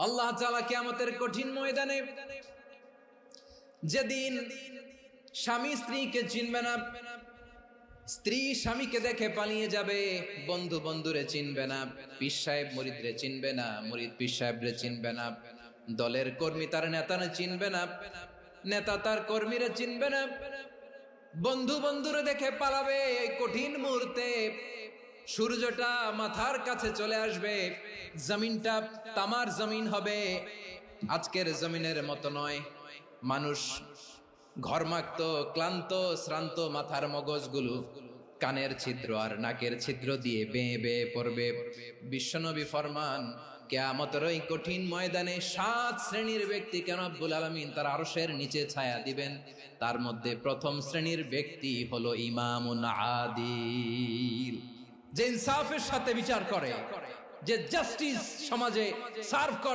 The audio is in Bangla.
আল্লাহ তাআলা কিয়ামতের কঠিন ময়দানে যেদিন স্বামী স্ত্রীকে চিনবে না, স্ত্রী স্বামীকে দেখে পালিয়ে যাবে, বন্ধু বন্ধুরে চিনবে না, পীর সাহেব মুরিদরে চিনবে না, মুরিদ পীর সাহেবরে চিনবে না, দলের কর্মী তার নেতারে চিনবে না, নেতা তার কর্মীরে চিনবে না, বন্ধু বন্ধুরে দেখে পালাবে। এই কঠিন মুহূর্তে সূর্যটা মাথার কাছে চলে আসবে, জমিনটা তামার জমিন হবে, আজকের জমিনের মতো নয়। মানুষ ঘর্মাক্ত, ক্লান্ত, শ্রান্ত মাথার মগজগুলো কানের ছিদ্র আর নাকের ছিদ্র দিয়ে বেয়ে বেয়ে পড়বে। বিশ্বনবী ফরমান, কিয়ামতের ওই কঠিন ময়দানে 7 শ্রেণীর ব্যক্তিকে রব্বুল আলামিন তার আরশের নিচে ছায়া দিবেন। তার মধ্যে প্রথম শ্রেণীর ব্যক্তি হলো ইমামুন আদিল, যে ইনসাফের সাথে বিচার করে, যে জাস্টিস সমাজে সার্ভ করে।